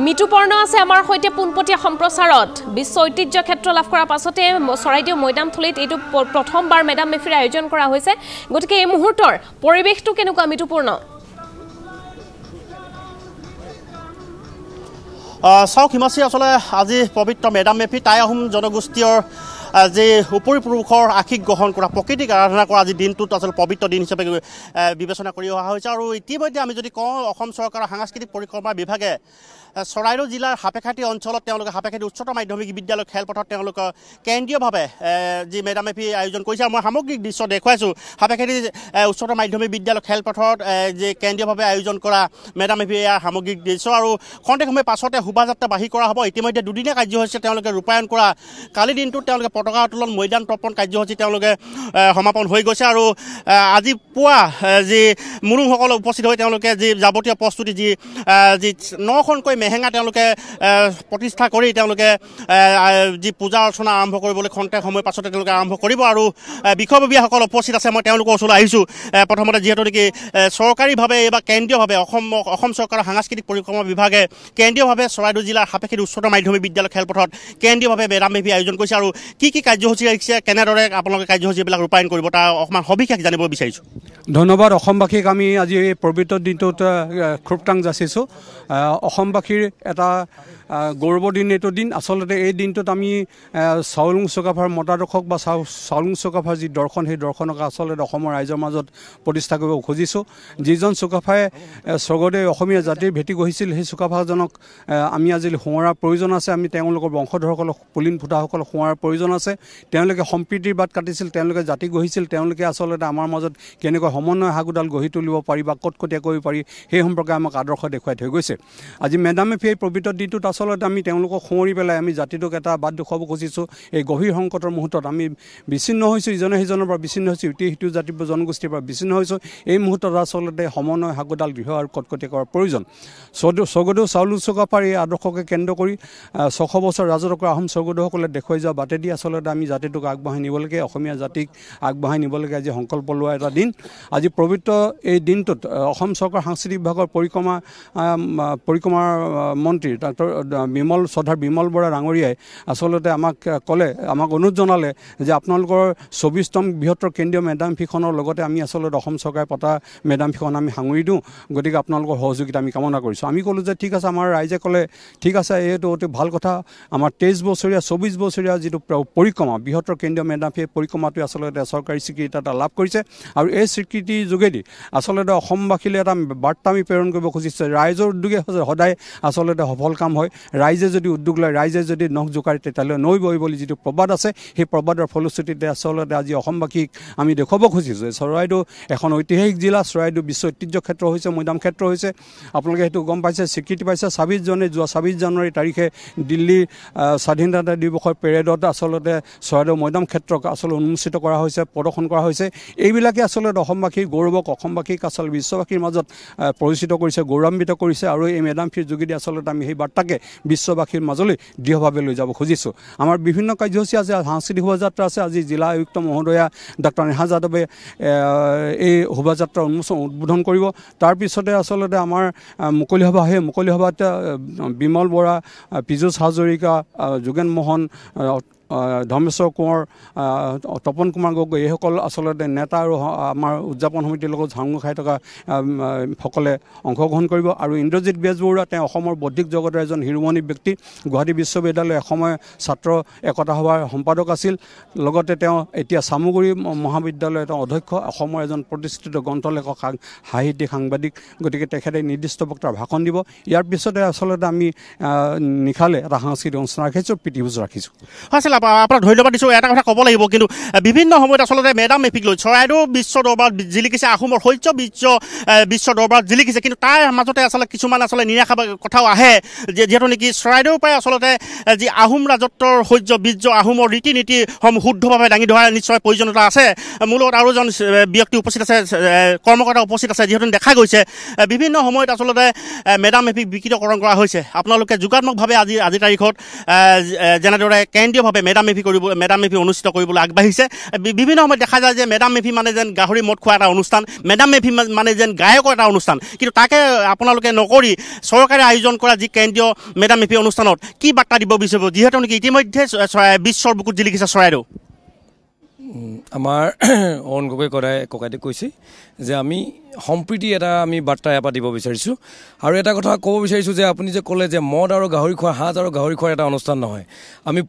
মিতুপৰ্ণ আছে আমাৰ সৈতে পোনপটীয়া সম্প্ৰচাৰত বিশ্ব ঐতিহ্য ক্ষেত্ৰ লাভ কৰাৰ পাছতে চৰাইদেউ মৈদামথলীত এইটো প্ৰথমবাৰ মেডাম মেফিৰ আয়োজন কৰা হৈছে গতিকে এই মুহূৰ্তৰ পৰিৱেশটো কেনেকুৱা মিতুপৰ্ণ চাওক হিমাশ্ৰী আসলে আজি পবিত্ৰ মেডাম মেফি টাই আহোম জনগোষ্ঠীৰ যে উপৰি পুৰুষৰ আশীষ গ্ৰহণ কৰা প্ৰকৃতিক আৰাধনা কৰা আজি দিনটোত আসলে পবিত্ৰ দিন হিচাপে বিবেচনা কৰি অহা হৈছে আৰু ইতিমধ্যে আমি যদি কওঁ অসম চৰকাৰৰ সাংস্কৃতিক পৰিক্ৰমা বিভাগে চৰাইদেউ জিলাৰ হাপেখাটি অঞ্চলত তেওঁলোকে হাপেখাটি উচ্চতৰ মাধ্যমিক বিদ্যালয় খেলপথাৰত তেওঁলোকে কেন্দ্ৰীয়ভাৱে যি মেডাম মেফি আয়োজন কৰিছে মই সামগ্ৰিক দৃশ্য দেখুৱাইছোঁ হাপেখাটি উচ্চতৰ মাধ্যমিক বিদ্যালয় খেলপথাৰত যে কেন্দ্ৰীয়ভাৱে আয়োজন কৰা মেডাম মেফি ইয়াৰ সামগ্ৰিক দৃশ্য আৰু খন্তেক সময় পাছতে শোভাযাত্ৰা বাঢ়ি কৰা হ'ব ইতিমধ্যে দুদিনীয়া কাৰ্যসূচী তেওঁলোকে ৰূপায়ণ কৰা কালি দিনটোত তেওঁলোকে পতাকা উত্তোলন মৈদান তৰ্পণ কাৰ্যসূচী তেওঁলোকে সমাপন হৈ গৈছে আৰু আজি পুৱা যি মুৰুংসকলে উপস্থিত হৈ তেওঁলোকে যি যাৱতীয় প্ৰস্তুতি যি 9খনকৈ মেহেঙা তেওঁলোকে প্ৰতিষ্ঠা কৰি তেওঁলোকে যি পূজা অৰ্চনা আৰম্ভ কৰিবলৈ খন্তেক সময় পাছতে তেওঁলোকে আৰম্ভ কৰিব আৰু বিষয়ববীয়াসকল উপস্থিত আছে মই তেওঁলোকৰ ওচৰলৈ আহিছোঁ প্ৰথমতে যিহেতু নেকি চৰকাৰীভাৱে বা কেন্দ্ৰীয়ভাৱে অসম চৰকাৰৰ সাংস্কৃতিক পৰিক্ৰমা বিভাগে কেন্দ্ৰীয়ভাৱে চৰাইদেউ জিলাৰ হাপেখাটি উচ্চতৰ মাধ্যমিক বিদ্যালয় খেলপথাৰত কেন্দ্ৰীয়ভাৱে মেডাম মেফি আয়োজন কৰিছে আৰু কি কাৰ্যসূচী ৰাখিছে কেনেদৰে আপোনালোকে কাৰ্যসূচীবিলাক ৰূপায়ণ কৰিব তাৰ অকণমান সবিশেষ জানিব বিচাৰিছোঁ ধন্যবাদ অসমবাসীক আমি আজি এই পবিত্ৰ দিনটোত খুবটাং যাচিছোঁ অসমবাসীৰ এটা গৌৰৱৰ দিন এইটো দিন আচলতে এই দিনটোত আমি চাউলুং চুকাফাৰ মতাদৰ্শক বা চাউলুং চুকাফাৰ যি দৰ্শন সেই দৰ্শনক আচলতে অসমৰ ৰাইজৰ মাজত প্ৰতিষ্ঠা কৰিব খুজিছোঁ যিজন চুকাফাই স্বৰ্গদেউ অসমীয়া জাতিৰ ভেটি গঢ়িছিল সেই চুকাফাজনক আমি আজি সোঁৱৰাৰ প্ৰয়োজন আছে আমি তেওঁলোকৰ বংশধৰসকলক পুলিন ফুটাসকলক সোঁৱৰাৰ প্ৰয়োজন আছে তেওঁলোকে সম্প্ৰীতিৰ বাট কাটিছিল তেওঁলোকে জাতি গঢ়িছিল তেওঁলোকে আচলতে আমাৰ মাজত কেনেকৈ সমন্বয় হাগুদাল গঢ়ি তুলিব পাৰি বা কটকটীয়া কৰিব পাৰি সেই সম্পৰ্কে আমাক আদৰ্শ দেখুৱাই থৈ গৈছে আজি মেডাম মেফি এই পবিত্ৰ দিনটোত আচলতে আমি তেওঁলোকক সোঁৱৰি পেলাই আমি জাতিটোক এটা বাট দেখুৱাব খুজিছোঁ এই গভীৰ সংকটৰ মুহূৰ্তত আমি বিচ্ছিন্ন হৈছোঁ ইজনে সিজনৰ পৰা বিচ্ছিন্ন হৈছোঁ ইটো সিটো জাতি জনগোষ্ঠীৰ পৰা বিচ্ছিন্ন হৈছোঁ এই মুহূৰ্তত আচলতে সমন্বয় হাগুদাল দৃঢ় আৰু কটকটীয়া কৰাৰ প্ৰয়োজন স্বৰ্গদেউ চাউলুং চুকাফাৰ এই আদৰ্শকে কেন্দ্ৰ কৰি 600 বছৰ ৰাজত্ব কৰা আহোম স্বৰ্গদেউসকলে দেখুৱাই যোৱা বাটেদি আচলতে আমি জাতিটোক আগবঢ়াই নিব লাগে অসমীয়া জাতিক আগবঢ়াই নিব লাগে আজি সংকল্প লোৱা এটা দিন আজি পবিত্ৰ এই দিনটোত অসম চৰকাৰ সাংস্কৃতিক বিভাগৰ পৰিক্ৰমাৰ মন্ত্ৰী ডক্টৰ শ্ৰদ্ধাৰ বিমল বৰা ডাঙৰীয়াই আচলতে আমাক অনুৰোধ জনালে যে আপোনালোকৰ 24তম বৃহত্তৰ কেন্দ্ৰীয় মেডাম মেফিখনৰ লগতে আমি আচলতে অসম চৰকাৰে পতা মেডাম মেফিখন আমি সাঙুৰি দিওঁ গতিকে আপোনালোকৰ সহযোগিতা আমি কামনা কৰিছোঁ আমি ক'লোঁ যে ঠিক আছে আমাৰ ৰাইজে ক'লে ঠিক আছে এইটো অতি ভাল কথা আমাৰ 23 বছৰীয়া 24 বছৰীয়া যিটো পৰিক্ৰমা বৃহত্তৰ কেন্দ্ৰীয় মেডাম মেফি পৰিক্ৰমাটোৱে আচলতে চৰকাৰী স্বীকৃতি এটা লাভ কৰিছে আৰু এই স্বীকৃতিৰ যোগেদি আচলতে অসমবাসীলৈ এটা বাৰ্তা আমি প্ৰেৰণ কৰিব খুজিছোঁ ৰাইজৰ উদ্যোগে সদায় আচলতে সফল কাম হয় ৰাইজে যদি উদ্যোগ লয় ৰাইজে যদি নখ জোকাৰে তেতিয়াহ'লে নৈ বৈ বুলি যিটো প্ৰবাদ আছে সেই প্ৰবাদৰ ফলশ্ৰুতিতে আচলতে আজি অসমবাসীক আমি দেখুৱাব খুজিছোঁ যে চৰাইদেউ এখন ঐতিহাসিক জিলা চৰাইদেউ বিশ্ব ঐতিহ্য ক্ষেত্ৰ হৈছে মৈদাম ক্ষেত্ৰ হৈছে আপোনালোকে সেইটো গম পাইছে স্বীকৃতি পাইছে 26 জানুৱাৰী তাৰিখে দিল্লীৰ স্বাধীনতা দিৱসৰ পেৰেডত আচলতে চৰাইদেউ মৈদাম ক্ষেত্ৰক আচলতে উন্মোচিত কৰা হৈছে প্ৰদৰ্শন কৰা হৈছে এইবিলাকে আচলতে অসমবাসীৰ গৌৰৱক অসমবাসীক আচলতে বিশ্ববাসীৰ মাজত পৰিচিত কৰিছে গৌৰৱান্বিত কৰিছে আৰু এই মেডাম মেফিৰ যোগেদি আচলতে আমি সেই বাৰ্তাকে বিশ্ববাসীৰ মাজলৈ দৃঢ়ভাৱে লৈ যাব খুজিছোঁ আমাৰ বিভিন্ন কাৰ্যসূচী আছে সাংস্কৃতিক শোভাযাত্ৰা আছে আজি জিলা আয়ুক্ত মহোদয়া ডক্টৰ নেহা যাদৱে এই শোভাযাত্ৰা উদ্বোধন কৰিব তাৰপিছতে আচলতে আমাৰ মুকলি সভা সেই মুকলি সভাত বিমল বৰা পীযুষ হাজৰিকা যোগেন মোহন ধৰ্মেশ্বৰ কোঁৱৰ তপন কুমাৰ গগৈ এইসকল আচলতে নেতা আৰু আমাৰ উদযাপন সমিতিৰ লগত ঝাঙু খাই থকা সকলে অংশগ্ৰহণ কৰিব আৰু ইন্দ্ৰজিৎ বেজবৰুৱা তেওঁ অসমৰ বৌদ্ধিক জগতৰ এজন শিৰোমণি ব্যক্তি গুৱাহাটী বিশ্ববিদ্যালয় এসময় ছাত্ৰ একতা সভাৰ সম্পাদক আছিল লগতে তেওঁ এতিয়া চামুগুৰি মহাবিদ্যালয়ৰ এটা অধ্যক্ষ অসমৰ এজন প্ৰতিষ্ঠিত গ্ৰন্থলেখক সাহিত্যিক সাংবাদিক গতিকে তেখেতে নিৰ্দিষ্ট বক্তাৰ ভাষণ দিব ইয়াৰ পিছতে আচলতে আমি নিশালে এটা সাংস্কৃতিক অনুষ্ঠান ৰাখিছোঁ প্ৰীতিভোজ ৰাখিছোঁ আপোনাক ধন্যবাদ দিছোঁ এটা কথা ক'ব লাগিব কিন্তু বিভিন্ন সময়ত আচলতে মেডাম মেফিক লৈ চৰাইদেউ বিশ্ব দৰবাৰত জিলিকিছে আহোমৰ শৌৰ্য বিশ্ব দৰবাৰত জিলিকিছে কিন্তু তাৰ মাজতে আচলতে কিছুমান আচলতে নিৰাশা কথাও আহে যিহেতু নেকি চৰাইদেউৰ পৰাই আচলতে যি আহোম ৰাজত্বৰ শৌৰ্য বীৰ্য আহোমৰ ৰীতি নীতিসমূহ শুদ্ধভাৱে দাঙি ধৰাৰ নিশ্চয় প্ৰয়োজনীয়তা আছে মোৰ লগত আৰু এজন ব্যক্তি উপস্থিত আছে কৰ্মকৰ্তা উপস্থিত আছে যিহেতু দেখা গৈছে বিভিন্ন সময়ত আচলতে মেডাম মেফিক বিকৃতকৰণ কৰা হৈছে আপোনালোকে যোগাত্মকভাৱে আজি তাৰিখত যেনেদৰে কেন্দ্ৰীয়ভাৱে মেডাম মেফি অনুষ্ঠিত কৰিবলৈ আগবাঢ়িছে বিভিন্ন সময়ত দেখা যায় যে মেডাম মেফি মানে যেন গাহৰি মদ খোৱা এটা অনুষ্ঠান মেডাম মেফি মানে যেন গায়কৰ এটা অনুষ্ঠান কিন্তু তাকে আপোনালোকে নকৰি চৰকাৰে আয়োজন কৰা যি কেন্দ্ৰীয় মেডাম মেফি অনুষ্ঠানত কি বাৰ্তা দিব বিচাৰিব যিহেতু নেকি ইতিমধ্যে বিশ্বৰ বুকুত জিলিকিছে চৰাইদেউ আমাৰ অৰুণ গগৈ ককাইদেউ কৈছে যে আমি সম্প্ৰীতি এটা আমি বাৰ্তা এপা দিব বিচাৰিছোঁ আৰু এটা কথা ক'ব বিচাৰিছোঁ যে আপুনি যে ক'লে যে মদ আৰু গাহৰি খোৱা সাজ আৰু গাহৰি খোৱাৰ এটা অনুষ্ঠান নহয় আমি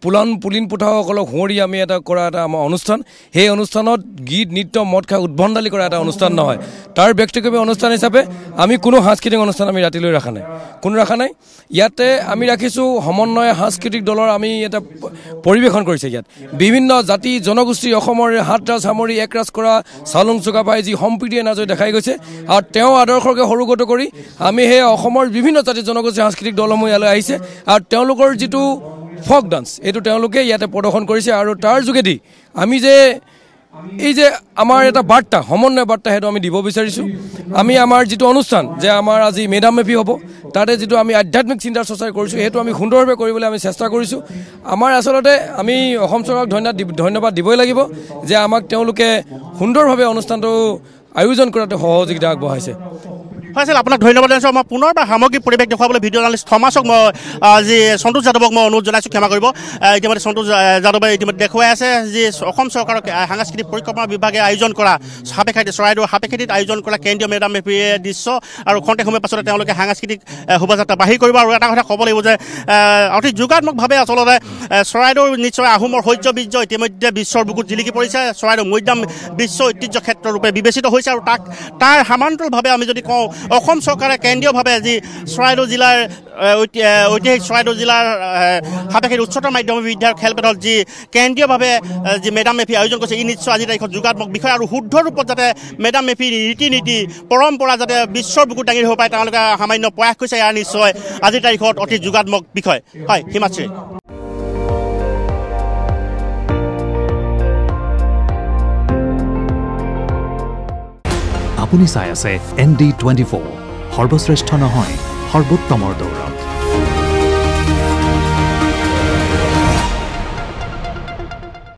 পুলিন পুঠাসকলক সুঁৱৰি আমি এটা কৰা এটা আমাৰ অনুষ্ঠান সেই অনুষ্ঠানত গীত নৃত্য মদ খাই উদ্ভণ্ডালি কৰা এটা অনুষ্ঠান নহয় তাৰ ব্যক্তিগত অনুষ্ঠান হিচাপে আমি কোনো সাংস্কৃতিক অনুষ্ঠান আমি ৰাতিলৈ ৰখা নাই ইয়াতে আমি ৰাখিছোঁ সমন্বয় সাংস্কৃতিক দলৰ আমি এটা পৰিৱেশন কৰিছে ইয়াত বিভিন্ন জাতি জনগোষ্ঠী অসমৰ হাতৰাজ সামৰি একৰাজ কৰা চালুং চুকাফাই যি সম্প্ৰীতি এনাজৰি দেখাই গৈছে আৰু তেওঁ আদৰ্শকে সৰুগত কৰি আমি সেই অসমৰ বিভিন্ন জাতি জনগোষ্ঠী সাংস্কৃতিক দলসমূহ ইয়ালৈ আহিছে আৰু তেওঁলোকৰ যিটো ফক ডান্স এইটো তেওঁলোকে ইয়াতে প্ৰদৰ্শন কৰিছে আৰু তাৰ যোগেদি আমি যে এই যে আমাৰ এটা বাৰ্তা সমন্বয় বাৰ্তা সেইটো আমি দিব বিচাৰিছোঁ আমি আমাৰ যিটো অনুষ্ঠান যে আমাৰ আজি মেডাম মেফি হ'ব তাতে যিটো আমি আধ্যাত্মিক চিন্তা চৰ্চা কৰিছোঁ সেইটো আমি সুন্দৰভাৱে কৰিবলৈ আমি চেষ্টা কৰিছোঁ আমাৰ আচলতে আমি অসম চৰকাৰক ধন্যবাদ দিবই লাগিব যে আমাক তেওঁলোকে সুন্দৰভাৱে অনুষ্ঠানটো আয়োজন কৰাটো সহযোগিতা আগবঢ়াইছে হয় স্যাৰ আপোনাক ধন্যবাদ জনাইছোঁ মই পুনৰবাৰ সামগ্ৰিক পৰিৱেশ দেখুৱাবলৈ ভিডিঅ' জাৰ্নেলিষ্ট থমাছক মই যি সন্তোষ যাদৱক মই অনুৰোধ জনাইছোঁ ক্ষমা কৰিব ইতিমধ্যে সন্তোষ যাদৱে ইতিমধ্যে দেখুৱাই আছে যে অসম চৰকাৰৰ সাংস্কৃতিক পৰিক্ৰমা বিভাগে আয়োজন কৰা চৰাইদেউৰ সাপেখাতিত আয়োজন কৰা কেন্দ্ৰীয় মেডাম মেফিৰ দৃশ্য আৰু খন্তেক সময়ৰ পাছতে তেওঁলোকে সাংস্কৃতিক শোভাযাত্ৰা বাহিৰ কৰিব আৰু এটা কথা ক'ব লাগিব যে অতি যোগাত্মকভাৱে আচলতে চৰাইদেউৰ নিশ্চয় আহোমৰ শৌৰ্য বীৰ্য ইতিমধ্যে বিশ্বৰ বুকুত জিলিকি পৰিছে চৰাইদেউ মৈদাম বিশ্ব ঐতিহ্য ক্ষেত্ৰৰূপে বিবেচিত হৈছে আৰু তাৰ সমান্তৰালভাৱে আমি যদি কওঁ অসম চৰকাৰে কেন্দ্ৰীয়ভাৱে যি চৰাইদেউ জিলাৰ ঐতিহাসিক চৰাইদেউ জিলাৰ সাপেক্ষিত উচ্চতৰ মাধ্যমিক বিদ্যালয়ৰ খেলপথাৰত যি কেন্দ্ৰীয়ভাৱে যি মেডাম মেফি আয়োজন কৰিছে ই নিশ্চয় আজিৰ তাৰিখত যোগাত্মক বিষয় আৰু শুদ্ধ ৰূপত যাতে মেডাম মেফিৰ ৰীতি নীতি পৰম্পৰা যাতে বিশ্বৰ বুকুত দাঙি ধৰিব পাৰে তেওঁলোকে সামান্য প্ৰয়াস কৰিছে ইয়াৰ নিশ্চয় আজিৰ তাৰিখত অতি যোগাত্মক বিষয় হয় হিমাশ্ৰী আপুনি চাই আছে ND24 সৰ্বশ্ৰেষ্ঠ নহয় সৰ্বোত্তমৰ দৌৰ